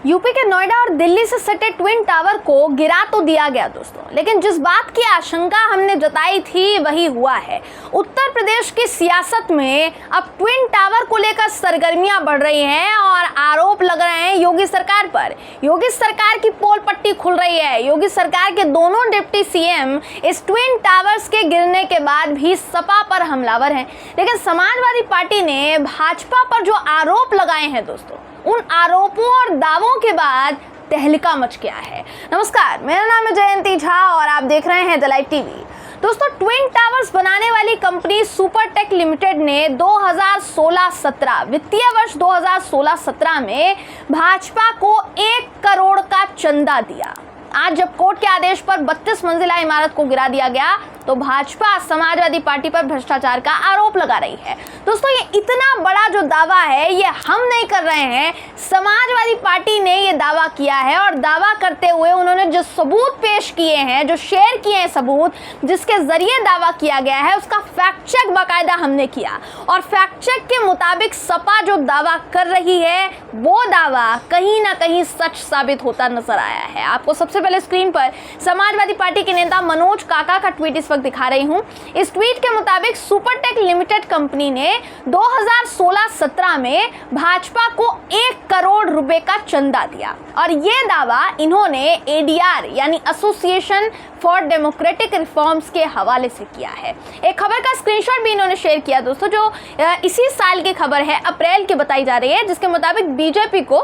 UP के नोएडा और दिल्ली से सटे ट्विन टावर को गिरा तो दिया गया दोस्तों, लेकिन जिस बात की आशंका हमने जताई थी वही हुआ है। उत्तर प्रदेश की सियासत में अब ट्विन टावर को लेकर सरगर्मियां बढ़ रही हैं और आरोप लग रहे हैं योगी सरकार पर। योगी सरकार की पोल पट्टी खुल रही है। योगी सरकार के दोनों डिप्टी सीएम इस ट्विन टावर्स के गिरने के बाद भी सपा पर हमलावर हैं, लेकिन समाजवादी पार्टी ने भाजपा पर जो आरोप लगाए हैं दोस्तों, उन आरोपों और दावों के बाद तहलका मच गया है। नमस्कार, मेरा नाम है जयंती झा और आप देख रहे हैं द लाइव टीवी। दोस्तों, ट्विन टावर्स बनाने वाली कंपनी सुपरटेक लिमिटेड ने 2016-17 वित्तीय वर्ष 2016-17 में भाजपा को 1 करोड़ का चंदा दिया। आज जब कोर्ट के आदेश पर 32 मंजिला इमारत को गिरा दिया गया तो भाजपा समाजवादी पार्टी पर भ्रष्टाचार का आरोप लगा रही है। दोस्तों, ये इतना बड़ा जो दावा है ये हम नहीं कर रहे हैं, समाजवादी पार्टी ने ये दावा किया है और दावा करते हुए उन्होंने जो सबूत पेश किए हैं, जो शेयर किए हैं सबूत, जिसके जरिए दावा किया गया है उसका फैक्ट चेक बाकायदा हमने किया और फैक्ट चेक के मुताबिक सपा जो दावा कर रही है वो दावा कहीं ना कहीं सच साबित होता नजर आया है। आपको सबसे पहले स्क्रीन पर समाजवादी पार्टी के नेता मनोज काका का ट्वीट इस वक्त दिखा रही हूं। इस ट्वीट के मुताबिक सुपरटेक लिमिटेड कंपनी ने 2016-17 में भाजपा को 1 करोड़ रुपए का चंदा दिया और ये दावा इन्होंने एडीआर यानी एसोसिएशन फॉर डेमोक्रेटिक रिफॉर्म्स के हवाले से किया है। एक खबर का स्क्रीनशॉट भी इन्होंने शेयर किया दोस्तों, जो इसी साल की खबर है, अप्रैल की बताई जा रही है, जिसके मुताबिक बीजेपी को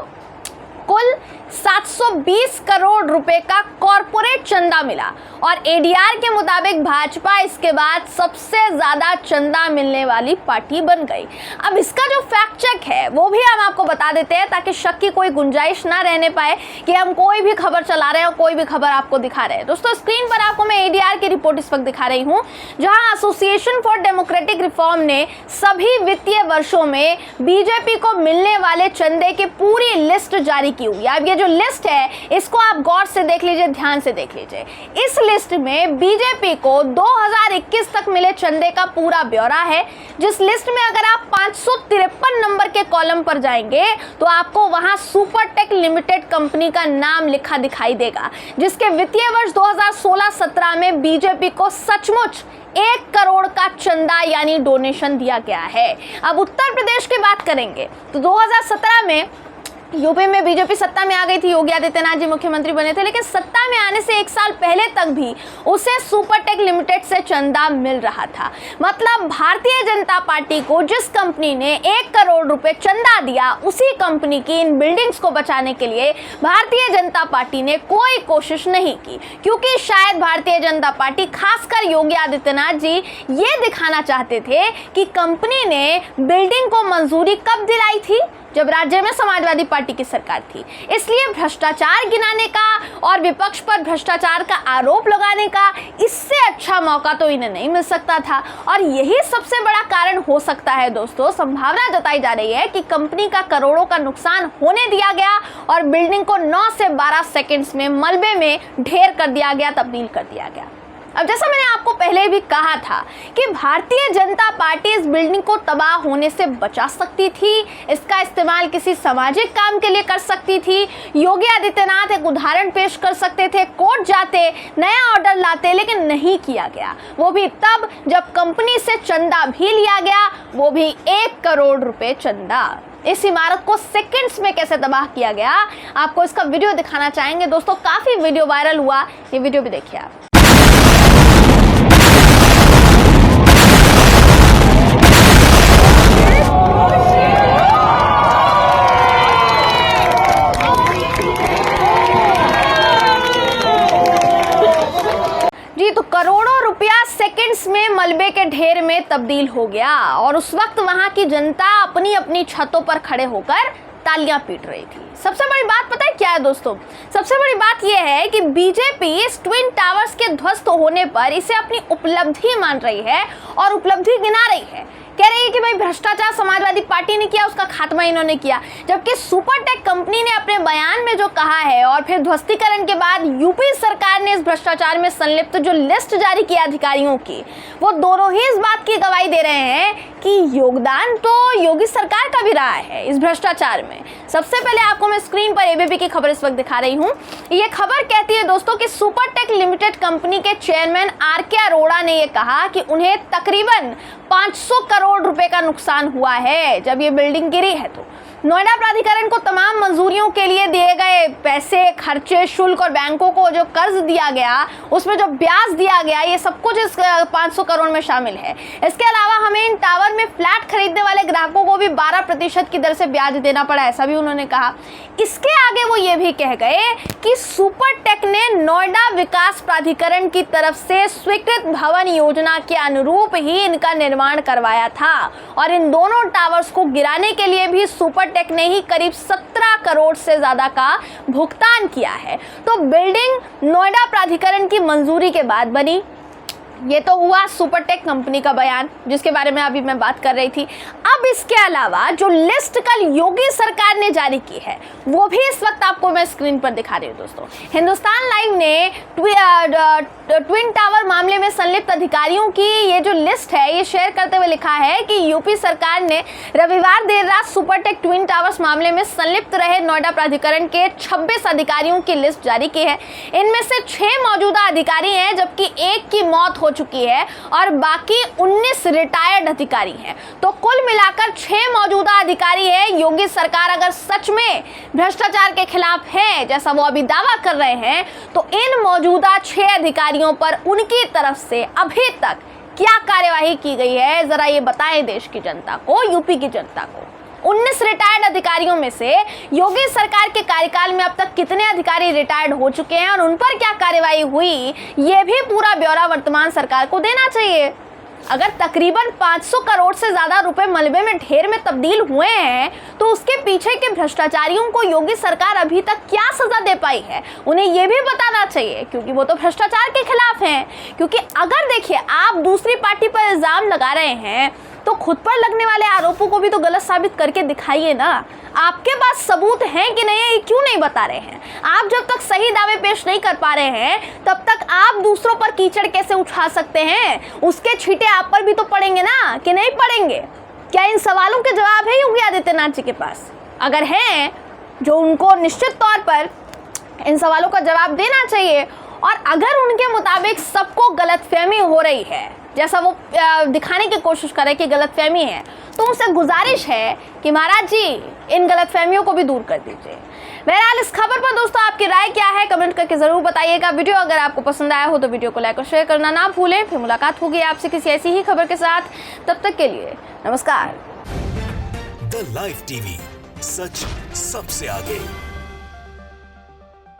कुल 720 करोड़ रुपए का कॉर्पोरेट चंदा मिला और एडीआर के मुताबिक भाजपा इसके बाद सबसे ज्यादा चंदा मिलने वाली पार्टी बन गई। अब इसका जो फैक्ट चेक है वो भी हम आपको बता देते हैं ताकि शक की कोई गुंजाइश ना रहने पाए कि हम कोई भी खबर चला रहे हैं और कोई भी खबर आपको दिखा रहे हैं। दोस्तों, स्क्रीन पर आपको मैं एडीआर की रिपोर्ट इस वक्त दिखा रही हूं, जहां एसोसिएशन फॉर डेमोक्रेटिक रिफॉर्म ने सभी वित्तीय वर्षों में बीजेपी को मिलने वाले चंदे की पूरी लिस्ट जारी की हुई है। अब ये जो लिस्ट है इसको आप गौर से देख लीजिए, ध्यान से देख लीजिए। इस लिस्ट में बीजेपी को 2021 तक मिले चंदे का पूरा ब्यौरा है, जिस लिस्ट में अगर आप 553 नंबर के कॉलम पर जाएंगे तो आपको वहां सुपरटेक लिमिटेड कंपनी का नाम लिखा दिखाई देगा, जिसके वित्तीय वर्ष 2016-17 में बीजेपी को सचमुच 1 करोड़ का चंदा यानी डोनेशन दिया गया है। अब उत्तर प्रदेश की बात करेंगे तो 2017 में यूपी में बीजेपी सत्ता में आ गई थी, योगी आदित्यनाथ जी मुख्यमंत्री बने थे, लेकिन सत्ता में आने से 1 साल पहले तक भी उसे सुपरटेक लिमिटेड से चंदा मिल रहा था। मतलब भारतीय जनता पार्टी को जिस कंपनी ने 1 करोड़ रुपए चंदा दिया, उसी कंपनी की इन बिल्डिंग्स को बचाने के लिए भारतीय जनता पार्टी ने कोई कोशिश नहीं की, क्योंकि शायद भारतीय जनता पार्टी, खासकर योगी आदित्यनाथ जी, ये दिखाना चाहते थे कि कंपनी ने बिल्डिंग को मंजूरी कब दिलाई थी, जब राज्य में समाजवादी पार्टी की सरकार थी। इसलिए भ्रष्टाचार गिनाने का और विपक्ष पर भ्रष्टाचार का आरोप लगाने का इससे अच्छा मौका तो इन्हें नहीं मिल सकता था और यही सबसे बड़ा कारण हो सकता है दोस्तों। संभावना जताई जा रही है कि कंपनी का करोड़ों का नुकसान होने दिया गया और बिल्डिंग को 9 से 12 सेकंड्स में मलबे में ढेर कर दिया गया, तब्दील कर दिया गया। अब जैसा मैंने आपको पहले भी कहा था कि भारतीय जनता पार्टी इस बिल्डिंग को तबाह होने से बचा सकती थी, इसका इस्तेमाल किसी सामाजिक काम के लिए कर सकती थी। योगी आदित्यनाथ एक उदाहरण पेश कर सकते थे, कोर्ट जाते, नया ऑर्डर लाते, लेकिन नहीं किया गया। वो भी तब जब कंपनी से चंदा भी लिया गया, वो भी 1 करोड़ रुपए चंदा। इस इमारत को सेकंड्स में कैसे तबाह किया गया, आपको इसका वीडियो दिखाना चाहेंगे दोस्तों। काफी वीडियो वायरल हुआ, ये वीडियो भी देखिए आप। तो करोड़ों रुपया सेकंड्स में मलबे के ढेर में तब्दील हो गया और उस वक्त वहां की जनता अपनी अपनी छतों पर खड़े होकर तालियां पीट रही थी। सबसे बड़ी बात पता है क्या है दोस्तों? सबसे बड़ी बात यह है कि बीजेपी इस ट्विन टावर्स के ध्वस्त होने पर इसे अपनी उपलब्धि मान रही है और उपलब्धि गिना रही है। कह रही है कि भाई भ्रष्टाचार समाजवादी पार्टी ने किया, उसका खात्मा इन्होंने किया। जबकि सुपरटेक कंपनी ने अपने बयान में जो कहा है और फिर ध्वस्तीकरण के बाद यूपी सरकार ने इस भ्रष्टाचार में संलिप्त जो लिस्ट जारी की अधिकारियों की, वो दोनों ही इस बात की गवाही दे रहे हैं कि योगदान तो योगी सरकार का भी रहा है इस भ्रष्टाचार में। सबसे पहले आपको मैं स्क्रीन पर एबीपी की खबर इस वक्त दिखा रही हूँ। ये खबर कहती है दोस्तों कि सुपरटेक लिमिटेड कंपनी के चेयरमैन आर.के. अरोड़ा ने ये कहा कि उन्हें तकरीबन 500 करोड़ रुपए का नुकसान हुआ है जब ये बिल्डिंग गिरी है। तो नोएडा प्राधिकरण को तमाम मंजूरियों के लिए दिए गए पैसे, खर्चे, शुल्क और बैंकों को जो कर्ज दिया गया, उसमें जो ब्याज दिया गया, ये सब कुछ इस 500 करोड़ में शामिल है। इसके अलावा हमें इन टावर में फ्लैट खरीदने वाले ग्राहकों को भी 12% की दर से ब्याज देना पड़ा, ऐसा भी उन्होंने कहा। इसके आगे वो ये भी कह गए कि सुपरटेक ने नोएडा विकास प्राधिकरण की तरफ से स्वीकृत भवन योजना के अनुरूप ही इनका निर्माण करवाया था और इन दोनों टावर्स को गिराने के लिए भी सुपरटेक ने ही करीब 17 करोड़ से ज्यादा का भुगतान किया है। तो बिल्डिंग नोएडा प्राधिकरण की मंजूरी के बाद बनी। ये तो हुआ सुपरटेक कंपनी का बयान जिसके बारे में अभी मैं बात कर रही थी। अब इसके अलावा जो लिस्ट कल योगी सरकार ने जारी की है वो भी इस वक्त आपको मैं स्क्रीन पर दिखा रही हूँ दोस्तों। हिंदुस्तान लाइव ने ट्विन टावर मामले में संलिप्त अधिकारियों की ये जो लिस्ट है ये शेयर करते हुए लिखा है कि यूपी सरकार ने रविवार देर रात सुपरटेक ट्विन टावर्स मामले में संलिप्त रहे नोएडा प्राधिकरण के 26 अधिकारियों की लिस्ट जारी की है। इनमें से 6 मौजूदा अधिकारी हैं जबकि एक की मौत हो चुकी है और बाकी 19 रिटायर्ड अधिकारी हैं। तो कुल मिलाकर 6 मौजूदा अधिकारी हैं। योगी सरकार अगर सच में भ्रष्टाचार के खिलाफ है जैसा वो अभी दावा कर रहे हैं तो इन मौजूदा 6 अधिकारियों पर उनकी तरफ से अभी तक क्या कार्यवाही की गई है, जरा ये बताएं देश की जनता को, यूपी की जनता को। 19 रिटायर्ड अधिकारियों में से योगी सरकार के कार्यकाल में अब तक कितने अधिकारी रिटायर्ड हो चुके हैं और उन पर क्या कार्यवाही हुई, ये भी पूरा ब्यौरा वर्तमान सरकार को देना चाहिए। अगर तकरीबन 500 करोड़ से ज्यादा रुपए मलबे में ढेर में तब्दील हुए हैं तो उसके पीछे के भ्रष्टाचारियों को योगी सरकार अभी तक क्या सजा दे पाई है, उन्हें यह भी बताना चाहिए क्योंकि वो तो भ्रष्टाचार के खिलाफ हैं। क्योंकि अगर देखिए आप दूसरी पार्टी पर इल्जाम लगा रहे हैं तो खुद पर लगने वाले आरोपों को भी तो गलत साबित करके दिखाइए ना। आपके पास सबूत हैं कि नहीं, ये क्यों नहीं बता रहे हैं? आप जब तक सही दावे पेश नहीं कर पा रहे हैं तब तक आप दूसरों पर कीचड़ कैसे उछाल सकते हैं? उसके छींटे आप पर भी तो पड़ेंगे ना, कि नहीं पड़ेंगे? क्या इन सवालों के जवाब है योगी आदित्यनाथ जी के पास? अगर हैं जो उनको निश्चित तौर पर इन सवालों का जवाब देना चाहिए। और अगर उनके मुताबिक सबको गलतफहमी हो रही है जैसा वो दिखाने की कोशिश करे कि गलतफहमी है, तो उनसे गुजारिश है कि महाराज जी इन गलतफहमियों को भी दूर कर दीजिए। बहरहाल इस खबर पर दोस्तों आपकी राय क्या है कमेंट करके जरूर बताइएगा। वीडियो अगर आपको पसंद आया हो तो वीडियो को लाइक और शेयर करना ना भूलें। फिर मुलाकात होगी आपसे किसी ऐसी ही खबर के साथ, तब तक के लिए नमस्कार। द लाइव टीवी, सच सबसे आगे।